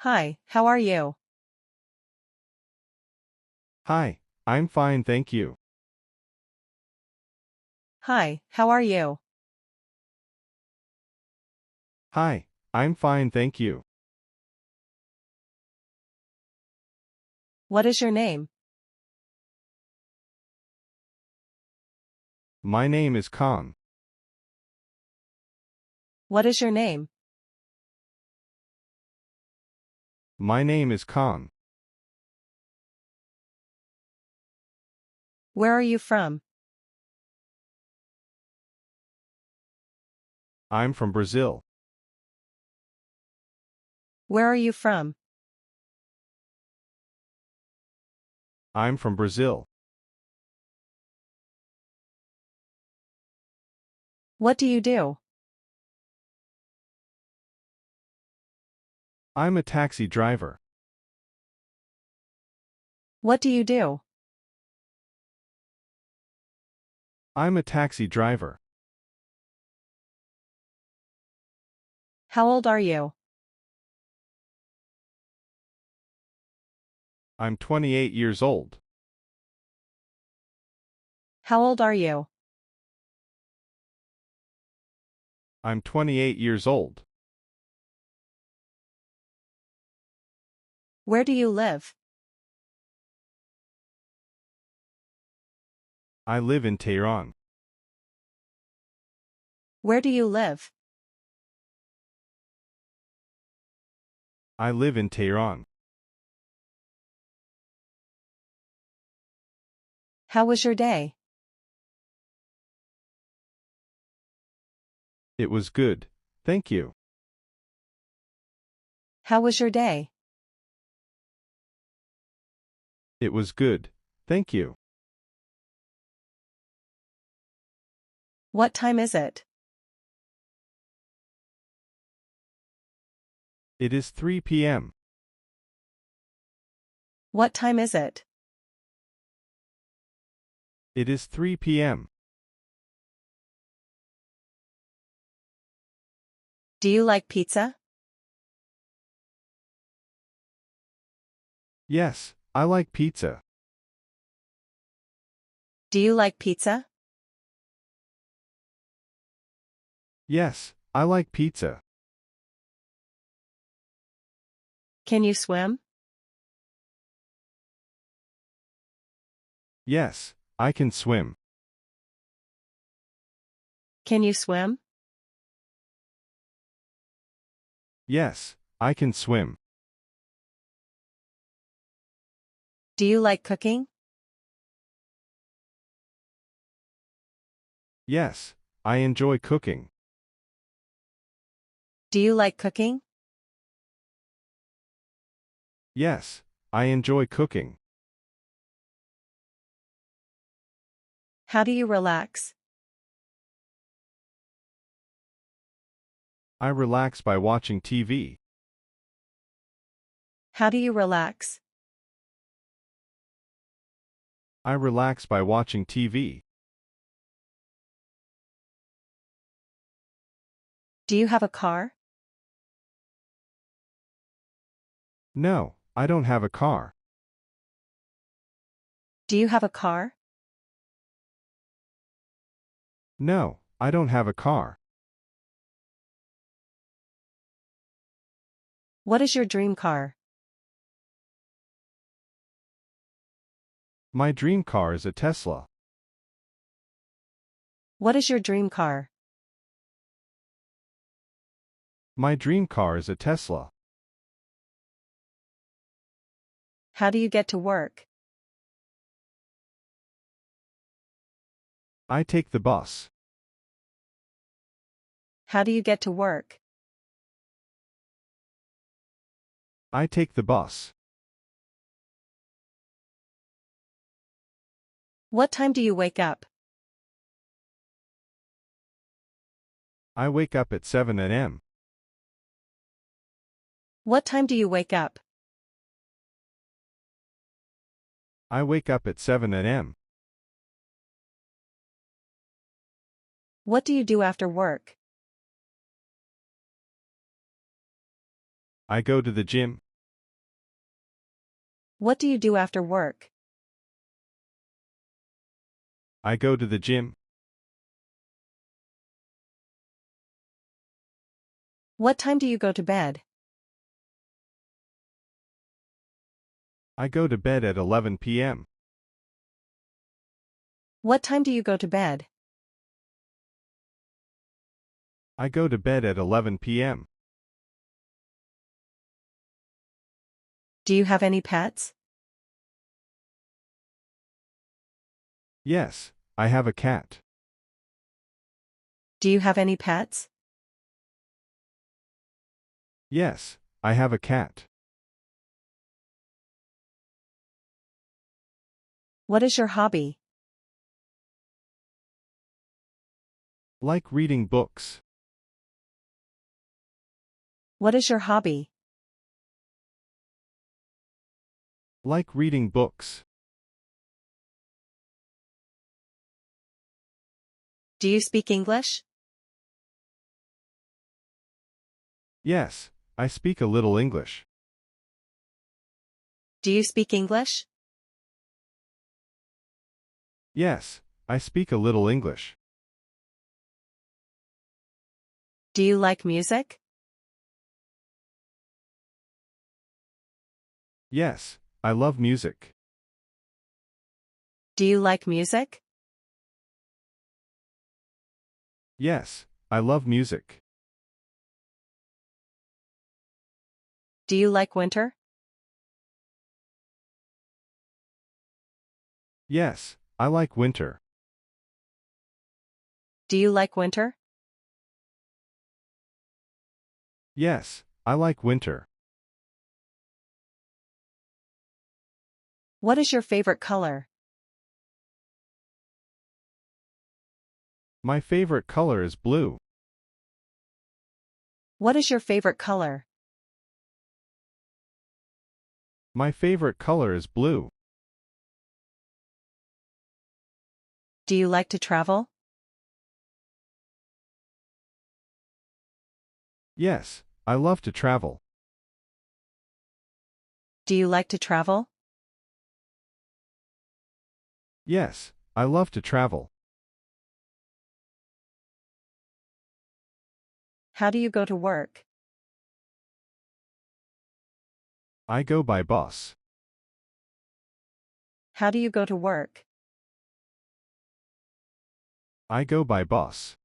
Hi, how are you? Hi, I'm fine, thank you. Hi, how are you? Hi, I'm fine, thank you. What is your name? My name is Khan. What is your name? My name is Khan. Where are you from? I'm from Brazil. Where are you from? I'm from Brazil. What do you do? I'm a taxi driver. What do you do? I'm a taxi driver. How old are you? I'm 28 years old. How old are you? I'm 28 years old. Where do you live? I live in Tehran. Where do you live? I live in Tehran. How was your day? It was good, thank you. How was your day? It was good, thank you. What time is it? It is 3 p.m. What time is it? It is 3 p.m. Do you like pizza? Yes, I like pizza. Do you like pizza? Yes, I like pizza. Can you swim? Yes, I can swim. Can you swim? Yes, I can swim. Do you like cooking? Yes, I enjoy cooking. Do you like cooking? Yes, I enjoy cooking. How do you relax? I relax by watching TV. How do you relax? I relax by watching TV. Do you have a car? No, I don't have a car. Do you have a car? No, I don't have a car. What is your dream car? My dream car is a Tesla. What is your dream car? My dream car is a Tesla. How do you get to work? I take the bus. How do you get to work? I take the bus. What time do you wake up? I wake up at 7 a.m. What time do you wake up? I wake up at 7 a.m. What do you do after work? I go to the gym. What do you do after work? I go to the gym. What time do you go to bed? I go to bed at 11 p.m. What time do you go to bed? I go to bed at 11 p.m. Do you have any pets? Yes, I have a cat. Do you have any pets? Yes, I have a cat. What is your hobby? Like reading books. What is your hobby? Like reading books. Do you speak English? Yes, I speak a little English. Do you speak English? Yes, I speak a little English. Do you like music? Yes, I love music. Do you like music? Yes, I love music. Do you like winter? Yes, I like winter. Do you like winter? Yes, I like winter. What is your favorite color? My favorite color is blue. What is your favorite color? My favorite color is blue. Do you like to travel? Yes, I love to travel. Do you like to travel? Yes, I love to travel. How do you go to work? I go by bus. How do you go to work? I go by bus.